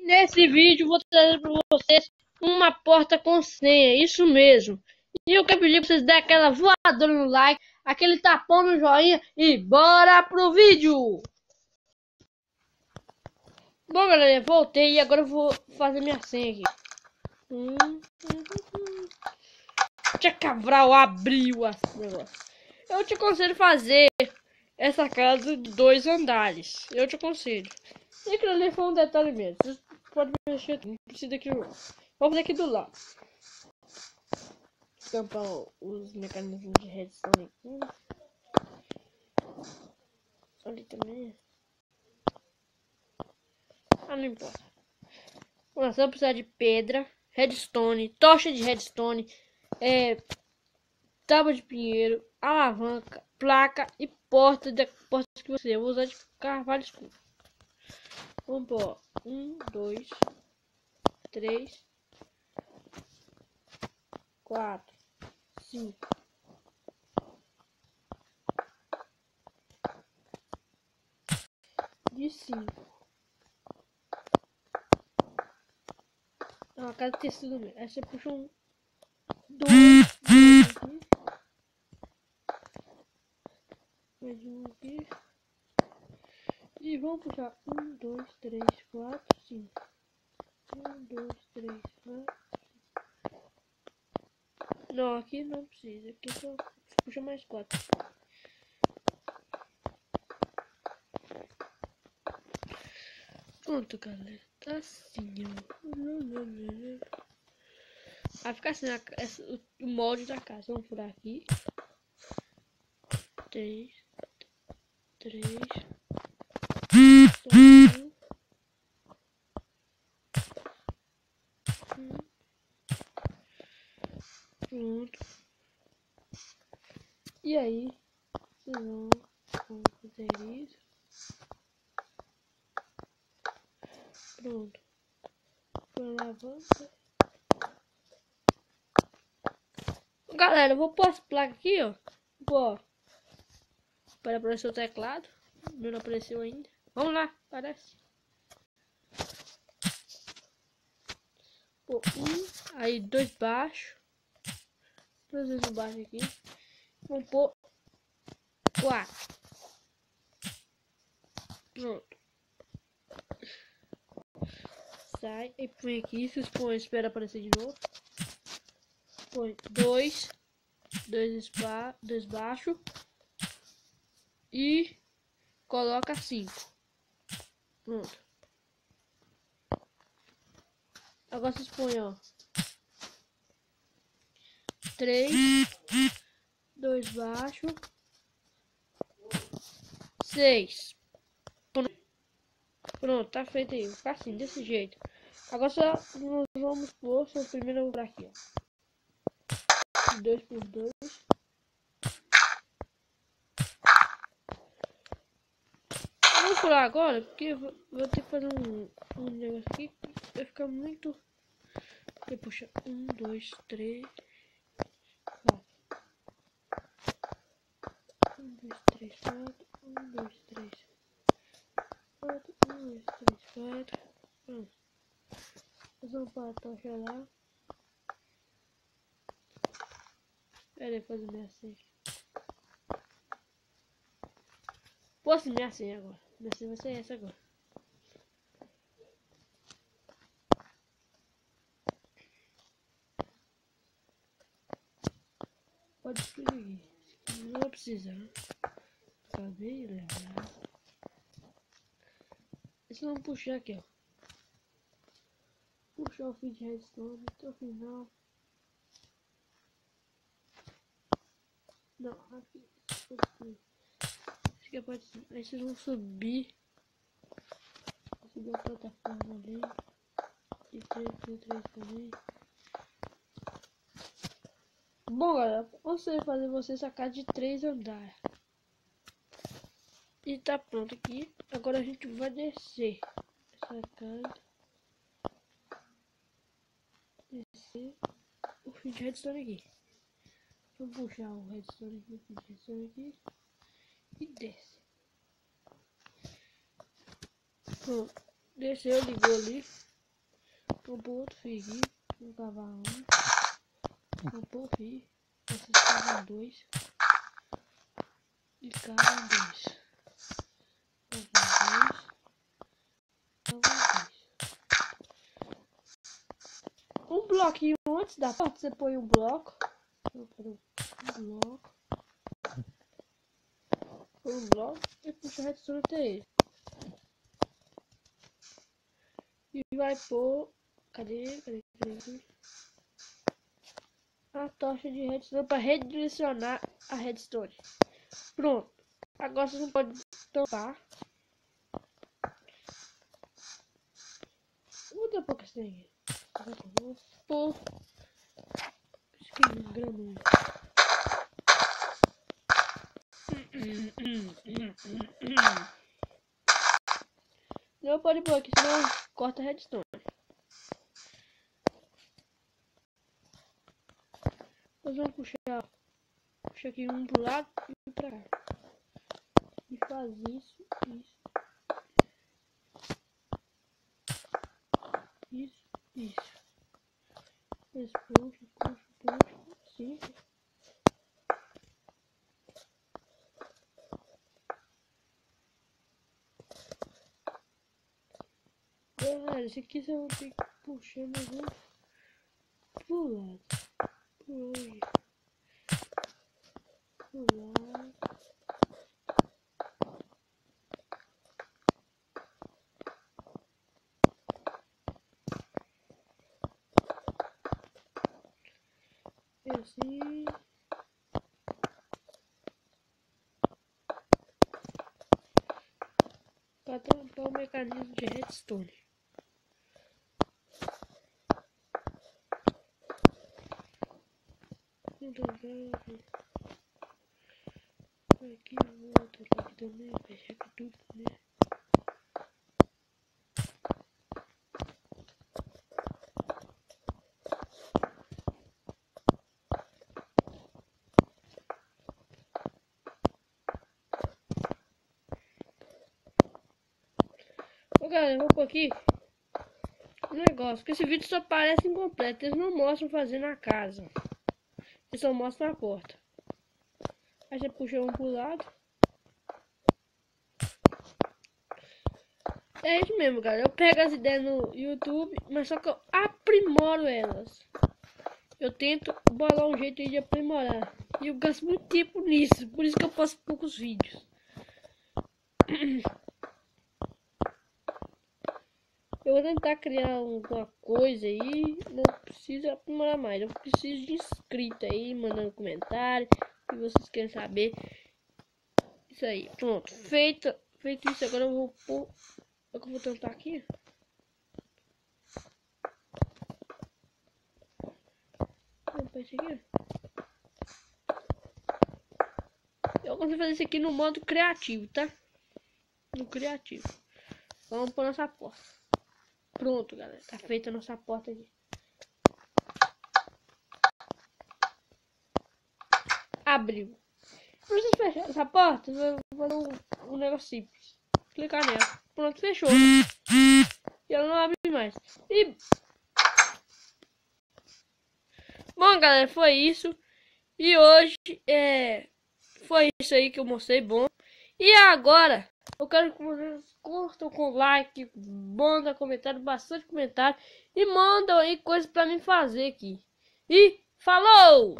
Nesse vídeo vou trazer para vocês uma porta com senha, isso mesmo. E eu quero pedir para vocês darem aquela voadora no like, aquele tapão no joinha e bora pro vídeo! Bom galera, voltei e agora eu vou fazer minha senha aqui. Tia Cabral abriu a negócio. Eu te aconselho fazer essa casa de 2 andares. Eu te aconselho. E aquilo ali foi um detalhe mesmo. Você pode mexer, não precisa daqui não. Vamos fazer aqui do lado. Tampar os mecanismos de redstone aqui. Ali também. Ah, não importa. Nós vamos precisar de pedra, redstone, tocha de redstone, tábua de pinheiro, alavanca, placa e porta que você eu vou usar de carvalho escuro. Vamos pôr 1, 2, 3, 4, 5. De 5. A casa de tecido mesmo. Aí você puxa 1, 2 aqui. Mais um aqui. E vamos puxar 1, 2, 3, 4, 5. 1, 2, 3, 4. Não, aqui não precisa. Aqui só puxa mais 4. Pronto, galera. Tá assim, ó. Vai ficar assim o molde da casa. Vamos furar aqui. 3. Pronto. E aí, vocês vão fazer isso. Pronto. Alavanca. Galera, eu vou pôr as placas aqui, ó. Pô, para aparecer o teclado. Não apareceu ainda. Vamos lá, aparece. Pô, aí 2 baixo. 2 vezes baixo aqui. Vamos pôr 4. Pronto. Sai e põe aqui. Se expõe, espera aparecer de novo. Põe 2 baixo. E coloca 5. Pronto. Agora vocês põem, ó. 3, 2 baixo, 6. Pronto, tá feito aí. Vai ficar assim, desse jeito. Agora só nós vamos pôr o primeiro lugar aqui, ó. 2 por 2. Vamos pular agora, porque eu vou ter que fazer um negócio aqui que vai ficar muito. Você puxa 1, 2, 3, 4. 1, 2, 3, 4. 1, 2, 3, 4. 1, 2, 3, 4. Pronto. Nós vamos para a tocha lá. Pera aí, fazer minha senha. Posso minha senha agora. Minha senha vai ser essa agora. Pode escrever aqui. Não vai precisar. Acabei de lembrar. Isso vamos puxar aqui, ó. Puxar o fio de redstone até o final. Não, aqui. Acho que é parte. Aí vocês vão subir. Subir a plataforma ali. De 3 também. Bom, galera, você fazer você sacar de 3 andares. E tá pronto aqui. Agora a gente vai descer essa casa. Descer o fio de redstone aqui. Vou puxar o redstone aqui, o fio de redstone aqui. E desce. Pronto. Desceu, ligou ali. Vou pôr outro fio aqui. Vou cavar um. Vou pôr o fio. Vocês cavam dois. E cavam dois. Cavam dois. Cavam dois. Um bloquinho antes da porta, você põe um bloco. Vou pôr um bloco. Põe um bloco e puxa a redstone até ele. E vai pôr. Cadê? A tocha de redstone para redirecionar a redstone. Pronto. Agora você não pode tampar. Vou dar um pouco assim. Vou pôr. Acho que é grama. Não pode pôr aqui, senão corta a redstone. Nós vamos puxar aqui um pro lado e pra cá. E faz isso. Depois puxa, assim. Galera, esse aqui você vai ter que puxar mais um pro lado. Pro lado. Assim. Para tampar o mecanismo de redstone. Aqui volta aqui também, fechar aqui tudo, né? Ô galera, eu vou pôr aqui um negócio, que esse vídeo só parece incompleto, eles não mostram fazendo a casa. Eles só mostram a porta. Aí você puxa um pro lado. É isso mesmo, galera. Eu pego as ideias no YouTube, mas só que eu aprimoro elas. Eu tento bolar um jeito de aprimorar. E eu gasto muito tempo nisso. Por isso que eu posto poucos vídeos. Eu vou tentar criar alguma coisa aí. Não preciso aprimorar mais. Eu preciso de inscrito aí, mandando comentário. Se vocês querem saber. Isso aí. Pronto. Feito isso, agora eu vou pôr. Eu vou tentar aqui. Eu consigo fazer isso aqui no modo criativo, tá? No criativo. Vamos pôr nossa porta. Pronto, galera. Tá feita a nossa porta aqui. Abriu. Pra vocês fecharem essa porta, eu vou fazer um negócio simples. Clicar nela. Pronto, fechou. E ela não abre mais. E... Bom, galera, foi isso. E hoje foi isso aí que eu mostrei, bom. E agora, eu quero que vocês curtam com like, mandam comentário, bastante comentário. E mandam aí coisas pra mim fazer aqui. E falou!